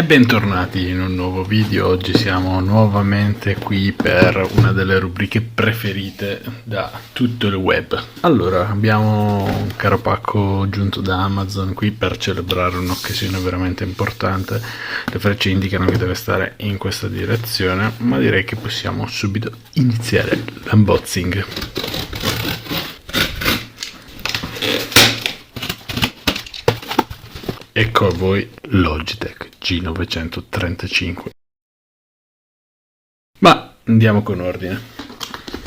bentornati in un nuovo video. Oggi siamo nuovamente qui per una delle rubriche preferite da tutto il web. Allora, abbiamo un caro pacco giunto da Amazon qui per celebrare un'occasione veramente importante. Le frecce indicano che deve stare in questa direzione, ma direi che possiamo subito iniziare l'unboxing. Ecco a voi Logitech G935. Ma andiamo con ordine.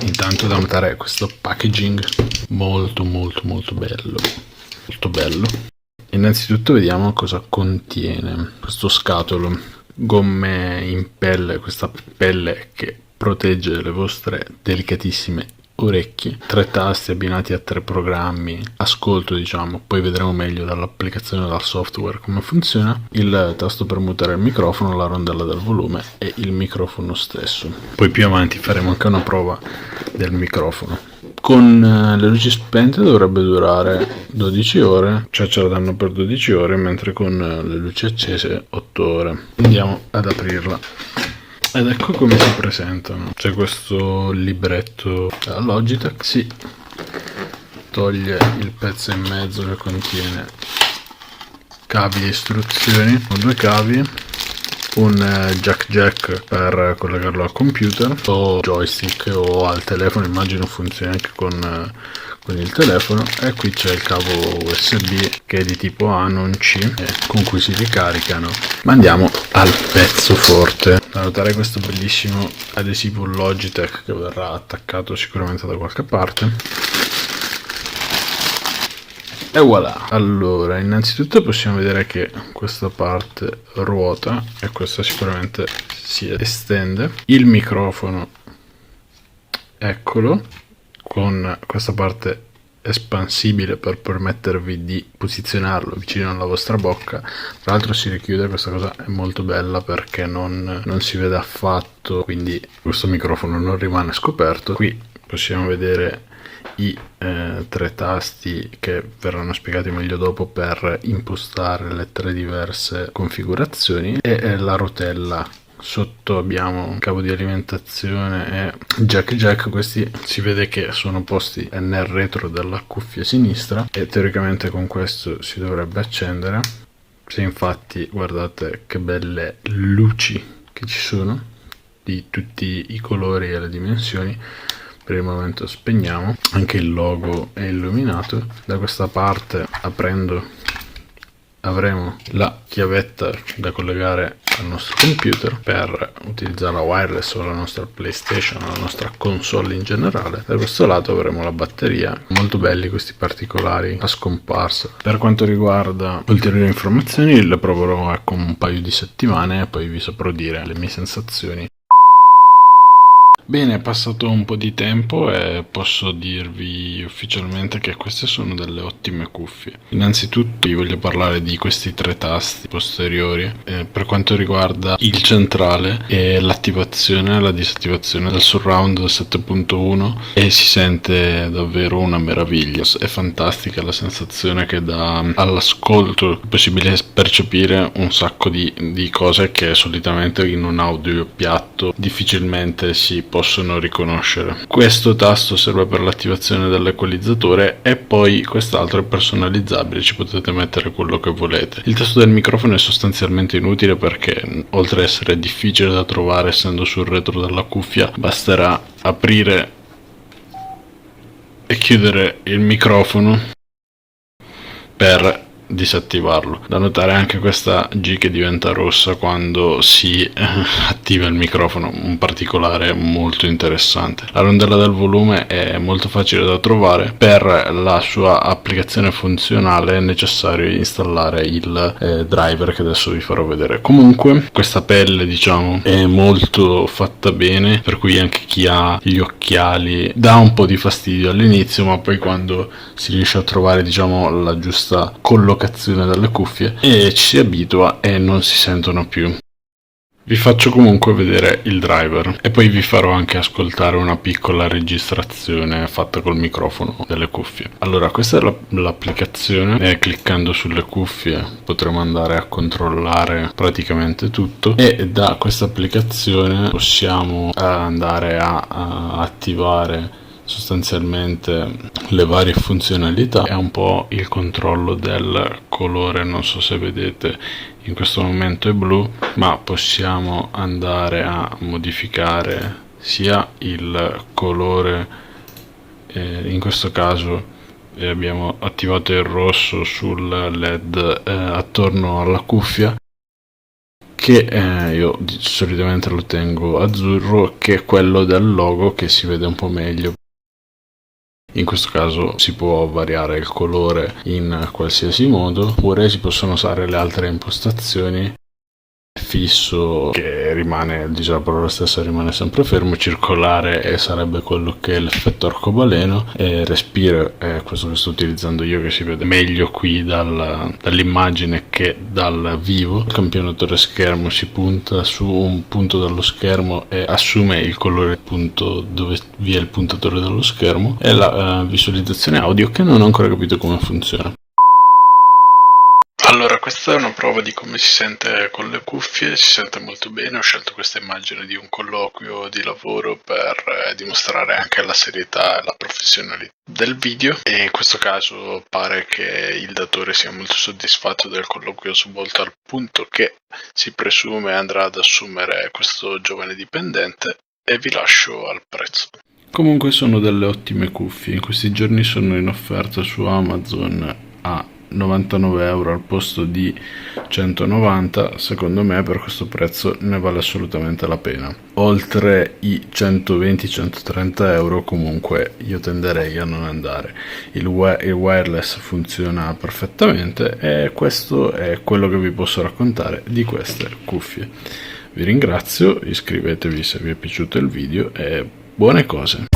Intanto da notare questo packaging molto bello. Molto bello. Innanzitutto vediamo cosa contiene questo scatolo. Gomme in pelle, questa pelle che protegge le vostre delicatissime orecchie, 3 tasti abbinati a 3 programmi, ascolto diciamo, poi vedremo meglio dall'applicazione dal software come funziona, il tasto per mutare il microfono, la rondella del volume e il microfono stesso. Poi più avanti faremo anche una prova del microfono. Con le luci spente dovrebbe durare 12 ore, cioè ce la danno per 12 ore, mentre con le luci accese 8 ore. Andiamo ad aprirla. Ed ecco come si presentano. C'è questo libretto della Logitech, si toglie il pezzo in mezzo che contiene cavi e istruzioni, con 2 cavi, un jack per collegarlo al computer o joystick o al telefono, immagino funzioni anche con il telefono, e qui c'è il cavo USB che è di tipo A, non C, con cui si ricaricano. Ma andiamo al pezzo forte. Da notare questo bellissimo adesivo Logitech che verrà attaccato sicuramente da qualche parte. E voilà. Allora, innanzitutto possiamo vedere che questa parte ruota e questa sicuramente si estende. Il microfono, eccolo, con questa parte espansibile per permettervi di posizionarlo vicino alla vostra bocca. Tra l'altro si richiude, questa cosa è molto bella perché non si vede affatto, quindi questo microfono non rimane scoperto. Qui possiamo vedere i 3 tasti che verranno spiegati meglio dopo per impostare le 3 diverse configurazioni, e la rotella. Sotto abbiamo un cavo di alimentazione e jack. Questi si vede che sono posti nel retro della cuffia sinistra e teoricamente con questo si dovrebbe accendere. Se infatti guardate che belle luci che ci sono di tutti i colori e le dimensioni. Per il momento spegniamo, anche il logo è illuminato. Da questa parte, aprendo, avremo la chiavetta da collegare al nostro computer per utilizzarla wireless o la nostra PlayStation o la nostra console in generale. Da questo lato avremo la batteria. Molto belli questi particolari a scomparsa. Per quanto riguarda ulteriori informazioni le proverò con un paio di settimane e poi vi saprò dire le mie sensazioni. Bene, è passato un po' di tempo e posso dirvi ufficialmente che queste sono delle ottime cuffie. Innanzitutto vi voglio parlare di questi 3 tasti posteriori. Per quanto riguarda il centrale e l'attivazione e la disattivazione del surround 7.1, e si sente davvero una meraviglia. È fantastica la sensazione che dà all'ascolto, è possibile percepire un sacco di cose che solitamente in un audio piatto difficilmente si possono riconoscere. Questo tasto serve per l'attivazione dell'equalizzatore e poi quest'altro è personalizzabile, ci potete mettere quello che volete. Il tasto del microfono è sostanzialmente inutile perché, oltre ad essere difficile da trovare essendo sul retro della cuffia, basterà aprire e chiudere il microfono per disattivarlo. Da notare anche questa G che diventa rossa quando si attiva il microfono, un particolare molto interessante. La rondella del volume è molto facile da trovare. Per la sua applicazione funzionale è necessario installare il driver che adesso vi farò vedere. Comunque questa pelle diciamo è molto fatta bene, per cui anche chi ha gli occhiali dà un po' di fastidio all'inizio, ma poi quando si riesce a trovare diciamo la giusta collocazione delle cuffie e ci si abitua e non si sentono più. Vi faccio comunque vedere il driver e poi vi farò anche ascoltare una piccola registrazione fatta col microfono delle cuffie. Allora, questa è l'applicazione e cliccando sulle cuffie potremo andare a controllare praticamente tutto, e da questa applicazione possiamo andare a attivare sostanzialmente le varie funzionalità e un po' il controllo del colore. Non so se vedete, in questo momento è blu, ma possiamo andare a modificare sia il colore, in questo caso abbiamo attivato il rosso sul LED attorno alla cuffia, che io solitamente lo tengo azzurro, che è quello del logo, che si vede un po' meglio. In questo caso si può variare il colore in qualsiasi modo, oppure si possono usare le altre impostazioni. Fisso, che rimane, diciamo la parola stessa, rimane sempre fermo. Circolare sarebbe quello che è l'effetto arcobaleno, e respiro è questo che sto utilizzando io, che si vede meglio qui dall'immagine che dal vivo. Il campionatore schermo si punta su un punto dello schermo e assume il colore punto dove vi è il puntatore dello schermo, e la visualizzazione audio, che non ho ancora capito come funziona. Allora, questa è una prova di come si sente con le cuffie, si sente molto bene. Ho scelto questa immagine di un colloquio di lavoro per dimostrare anche la serietà e la professionalità del video, e in questo caso pare che il datore sia molto soddisfatto del colloquio svolto, al punto che si presume andrà ad assumere questo giovane dipendente, e vi lascio al prezzo. Comunque sono delle ottime cuffie, in questi giorni sono in offerta su Amazon a 99 euro al posto di 190. Secondo me per questo prezzo ne vale assolutamente la pena. Oltre i 120-130 euro comunque io tenderei a non andare. Il wireless funziona perfettamente, e questo è quello che vi posso raccontare di queste cuffie. Vi ringrazio, iscrivetevi se vi è piaciuto il video e buone cose.